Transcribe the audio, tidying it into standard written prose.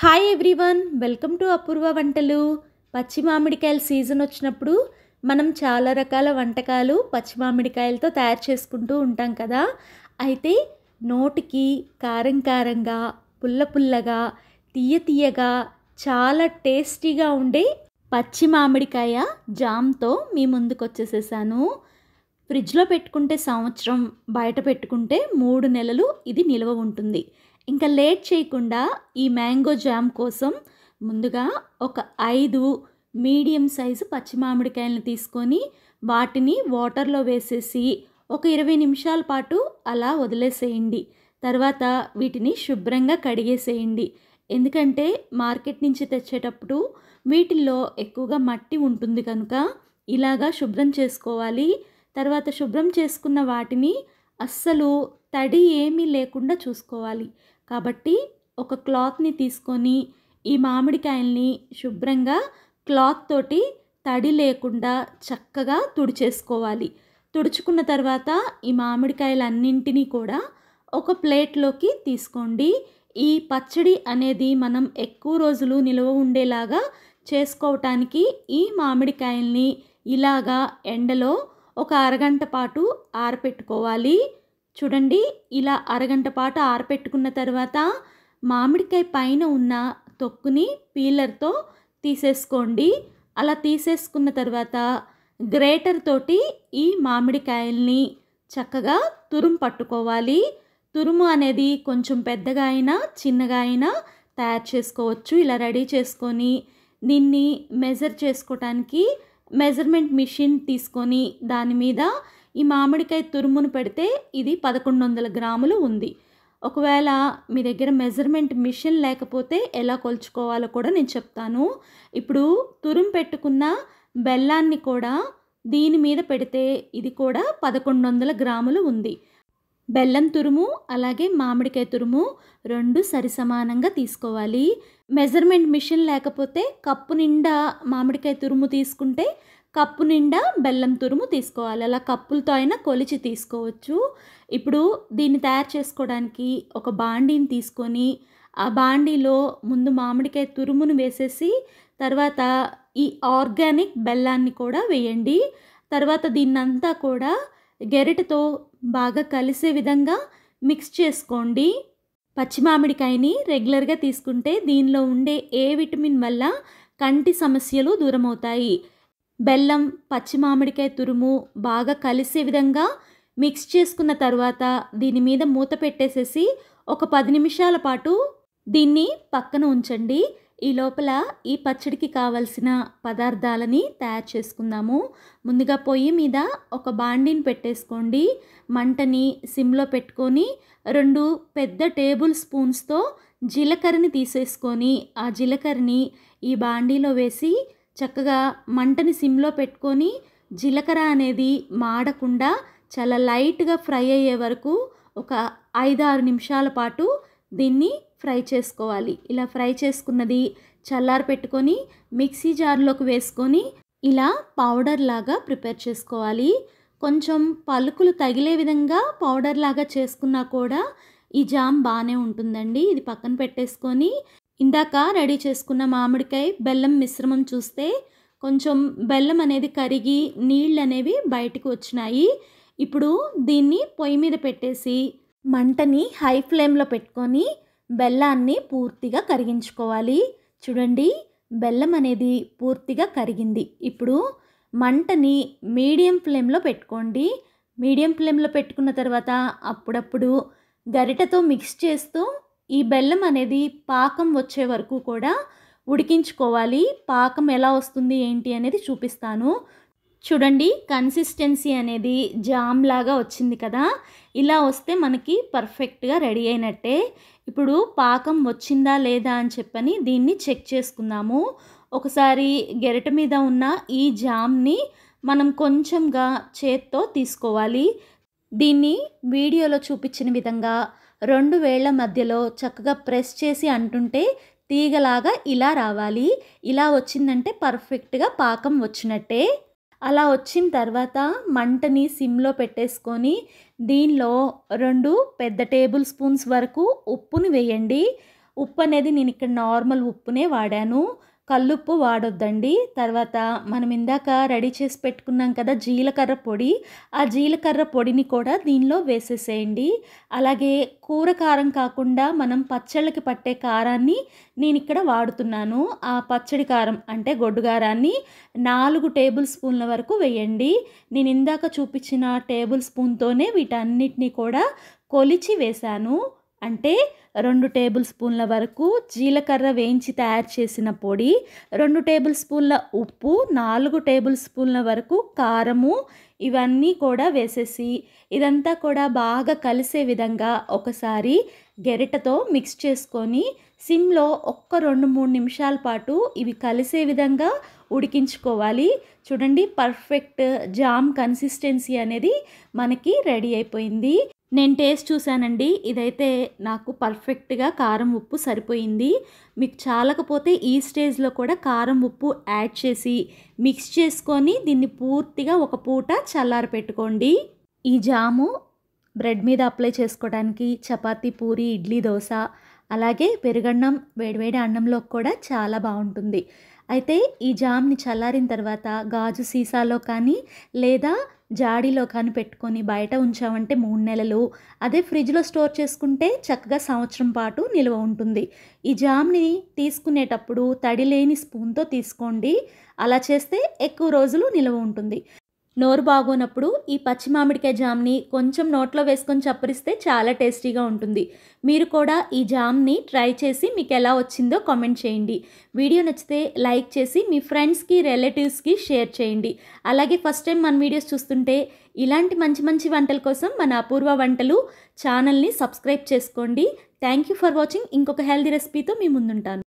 Hi everyone, welcome to అపూర్వ వంటలు. పచ్చి మామిడికాయల season వచ్చినప్పుడు మనం చాలా రకాల వంటకాలు పచ్చి మామిడికాయలతో తయారు చేసుకుంటూ ఉంటాం కదా. అయితే నోటికి కారం కారంగా, పుల్ల పుల్లగా, తీయ తీయగా, చాలా టేస్టీగా ఉండే పచ్చి మామిడికాయ జామ్తో మీ ముందుకు వచ్చేసేసాను. ఫ్రిడ్జ్లో పెట్టుకుంటే సంవత్సరం, బయట పెట్టుకుంటే 3 నెలలు ఇది నిల్వ ఉంటుంది. ఇంకా లేట్ చేయకుండా ఈ మ్యాంగో జామ్ కోసం ముందుగా ఒక 5 మీడియం సైజు పచ్చి మామిడికాయలను తీసుకొని వాటిని వాటర్లో వేసేసి ఒక 20 నిమిషాల పాటు అలా వదిలేసేయండి. తర్వాత వీటిని శుభ్రంగా కడిగేసేయండి. ఎందుకంటే మార్కెట్ నుంచి తెచ్చేటప్పుడు వీటిల్లో ఎక్కువగా మట్టి ఉంటుంది కనుక ఇలాగా శుభ్రం చేసుకోవాలి. తర్వాత శుభ్రం చేసుకున్న వాటిని అస్సలు తడి ఏమీ లేకుండా చూసుకోవాలి. కాబట్టి ఒక క్లాత్ని తీసుకొని ఈ మామిడికాయల్ని శుభ్రంగా క్లాత్ తోటి తడి లేకుండా చక్కగా తుడిచేసుకోవాలి. తుడుచుకున్న తర్వాత ఈ మామిడికాయలన్నింటినీ కూడా ఒక ప్లేట్లోకి తీసుకోండి. ఈ పచ్చడి అనేది మనం ఎక్కువ రోజులు నిల్వ ఉండేలాగా చేసుకోవటానికి ఈ మామిడికాయల్ని ఇలాగా ఎండలో ఒక అరగంట పాటు ఆరపెట్టుకోవాలి. చూడండి, ఇలా అరగంట పాటు ఆరపెట్టుకున్న తర్వాత మామిడికాయ పైన ఉన్న తొక్కుని పీలర్తో తీసేసుకోండి. అలా తీసేసుకున్న తర్వాత గ్రేటర్ తోటి ఈ మామిడికాయల్ని చక్కగా తురుము పట్టుకోవాలి. తురుము అనేది కొంచెం పెద్దగా అయినా చిన్నగా అయినా తయారు చేసుకోవచ్చు. ఇలా రెడీ చేసుకొని దీన్ని మెజర్ చేసుకోవటానికి మెజర్మెంట్ మిషన్ తీసుకొని దాని మీద ఈ మామిడికాయ తురుమును పెడితే ఇది 1100 గ్రాములు ఉంది. ఒకవేళ మీ దగ్గర మెజర్మెంట్ మిషన్ లేకపోతే ఎలా కొలుచుకోవాలో కూడా నేను చెప్తాను. ఇప్పుడు తురుము పెట్టుకున్న బెల్లాన్ని కూడా దీని మీద పెడితే ఇది కూడా 1100 గ్రాములు ఉంది. బెల్లం తురుము అలాగే మామిడికాయ తురుము 2 సరిసమానంగా తీసుకోవాలి. మెజర్మెంట్ మిషన్ లేకపోతే కప్పు నిండా మామిడికాయ తురుము తీసుకుంటే కప్పు నిండా బెల్లం తురుము తీసుకోవాలి. అలా కప్పులతో అయినా కొలిచి తీసుకోవచ్చు. ఇప్పుడు దీన్ని తయారు చేసుకోవడానికి ఒక బాండీని తీసుకొని ఆ బాండీలో ముందు మామిడికాయ తురుమును వేసేసి తర్వాత ఈ ఆర్గానిక్ బెల్లాన్ని కూడా వేయండి. తర్వాత దీన్నంతా కూడా గెరిటతో బాగా కలిసే విధంగా మిక్స్ చేసుకోండి. పచ్చి మామిడికాయని రెగ్యులర్గా తీసుకుంటే దీనిలో ఉండే ఏ విటమిన్ వల్ల కంటి సమస్యలు దూరమవుతాయి. బెల్లం, పచ్చి మామిడికాయ తురుము బాగా కలిసే విధంగా మిక్స్ చేసుకున్న తర్వాత దీని మీద మూత పెట్టేసేసి ఒక 10 నిమిషాల పాటు దీన్ని పక్కన ఉంచండి. ఈ లోపల ఈ పచ్చడికి కావలసిన పదార్థాలని తయారు చేసుకుందాము. ముందుగా పొయ్యి మీద ఒక బాండీని పెట్టేసుకోండి. మంటని సిమ్లో పెట్టుకొని 2 పెద్ద టేబుల్ స్పూన్స్తో జీలకర్రని తీసేసుకొని ఆ జీలకర్రని ఈ బాండీలో వేసి చక్కగా మంటని సిమ్లో పెట్టుకొని జీలకర్ర అనేది మాడకుండా చాలా లైట్గా ఫ్రై అయ్యే వరకు ఒక 5-6 నిమిషాల పాటు దీన్ని ఫ్రై చేసుకోవాలి. ఇలా ఫ్రై చేసుకున్నది చల్లారి పెట్టుకొని మిక్సీ జార్లోకి వేసుకొని ఇలా పౌడర్ లాగా ప్రిపేర్ చేసుకోవాలి. కొంచెం పలుకులు తగిలే విధంగా పౌడర్ లాగా చేసుకున్నా కూడా ఈ జామ్ బాగానే ఉంటుందండి. ఇది పక్కన పెట్టేసుకొని ఇందాక రెడీ చేసుకున్న మామిడికాయ బెల్లం మిశ్రమం చూస్తే కొంచెం బెల్లం అనేది కరిగి నీళ్ళు అనేవి బయటకు వచ్చినాయి. ఇప్పుడు దీన్ని పొయ్యి మీద పెట్టేసి మంటని హై ఫ్లేమ్లో పెట్టుకొని బెల్లాన్ని పూర్తిగా కరిగించుకోవాలి. చూడండి, బెల్లం అనేది పూర్తిగా కరిగింది. ఇప్పుడు మంటని మీడియం ఫ్లేమ్లో పెట్టుకోండి. మీడియం ఫ్లేమ్లో పెట్టుకున్న తర్వాత అప్పుడప్పుడు గరిటెతో మిక్స్ చేస్తూ ఈ బెల్లం అనేది పాకం వచ్చే వరకు కూడా ఉడికించుకోవాలి. పాకం ఎలా వస్తుంది ఏంటి అనేది చూపిస్తాను. చూడండి, కన్సిస్టెన్సీ అనేది జామ్ లాగా వచ్చింది కదా. ఇలా వస్తే మనకి పర్ఫెక్ట్గా రెడీ అయినట్టే. ఇప్పుడు పాకం వచ్చిందా లేదా అని చెప్పని దీన్ని చెక్ చేసుకుందాము. ఒకసారి గెరట మీద ఉన్న ఈ జామ్ని మనం కొంచెంగా చేత్తో తీసుకోవాలి. దీన్ని వీడియోలో చూపించిన విధంగా 2 వేళ్ల మధ్యలో చక్కగా ప్రెస్ చేసి అంటుంటే తీగలాగా ఇలా రావాలి. ఇలా వచ్చిందంటే పర్ఫెక్ట్గా పాకం వచ్చినట్టే. అలా వచ్చిన తర్వాత మంటని సిమ్లో పెట్టేసుకొని దీనిలో 2 పెద్ద టేబుల్ స్పూన్స్ వరకు ఉప్పుని వేయండి. ఉప్పు అనేది నేను ఇక్కడ నార్మల్ ఉప్పునే వాడాను. కల్లుప్పు వాడొద్దండి. తర్వాత మనం ఇందాక రెడీ చేసి పెట్టుకున్నాం కదా జీలకర్ర పొడి, ఆ జీలకర్ర పొడిని కూడా దీనిలో వేసేసేయండి. అలాగే కూర కారం కాకుండా మనం పచ్చళ్ళకి పట్టే కారాన్ని నేనిక్కడ వాడుతున్నాను. ఆ పచ్చడి కారం అంటే గొడ్డు కారాన్ని 4 టేబుల్ స్పూన్ల వరకు వేయండి. నేను ఇందాక చూపించిన టేబుల్ స్పూన్‌తోనే వీటన్నిటిని కూడా కొలిచి వేశాను. అంటే 2 టేబుల్ స్పూన్ల వరకు జీలకర్ర వేయించి తయారు చేసిన పొడి, 2 టేబుల్ స్పూన్ల ఉప్పు, 4 టేబుల్ స్పూన్ల వరకు కారము, ఇవన్నీ కూడా వేసేసి ఇదంతా కూడా బాగా కలిసే విధంగా ఒకసారి గెరిటతో మిక్స్ చేసుకొని సిమ్లో ఒక్క 2-3 నిమిషాల పాటు ఇవి కలిసే విధంగా ఉడికించుకోవాలి. చూడండి, పర్ఫెక్ట్ జామ్ కన్సిస్టెన్సీ అనేది మనకి రెడీ అయిపోయింది. నేను టేస్ట్ చూశానండి. ఇదైతే నాకు పర్ఫెక్ట్‌గా కారం, ఉప్పు సరిపోయింది. మీకు చాలకపోతే ఈ స్టేజ్‌లో కూడా కారం, ఉప్పు యాడ్ చేసి మిక్స్ చేసుకొని దీన్ని పూర్తిగా ఒక పూట చల్లారపెట్టుకోండి. ఈ జాము బ్రెడ్ మీద అప్లై చేసుకోవడానికి చపాతీ, పూరి, ఇడ్లీ, దోస, అలాగే పెరుగన్నం, వేడివేడి అన్నంలోకి కూడా చాలా బాగుంటుంది. అయితే ఈ జామ్‌ని చల్లారిన తర్వాత గాజు సీసాలో కానీ లేదా జాడీలో కానీ పెట్టుకొని బయట ఉంచామంటే 3 నెలలు, అదే ఫ్రిడ్జ్‌లో స్టోర్ చేసుకుంటే చక్కగా సంవత్సరం పాటు నిల్వ ఉంటుంది. ఈ జామ్‌ని తీసుకునేటప్పుడు తడి లేని స్పూన్‌తో తీసుకోండి. అలా చేస్తే ఎక్కువ రోజులు నిల్వ ఉంటుంది. నోరు బాగోనప్పుడు ఈ పచ్చి మామిడికాయ జామ్‌ని కొంచెం నోట్లో వేసుకొని చప్పరిస్తే చాలా టేస్టీగా ఉంటుంది. మీరు కూడా ఈ జామ్‌ని ట్రై చేసి మీకు ఎలా వచ్చిందో కామెంట్ చేయండి. వీడియో నచ్చితే లైక్ చేసి మీ ఫ్రెండ్స్‌కి, రిలేటివ్స్‌కి షేర్ చేయండి. అలాగే ఫస్ట్ టైం మన వీడియోస్ చూస్తుంటే ఇలాంటి మంచి మంచి వంటల కోసం మన అపూర్వ వంటలు ఛానల్ని సబ్స్క్రైబ్ చేసుకోండి. Thank you for watching. ఇంకొక హెల్తీ రెసిపీతో మీ ముందుంటాను.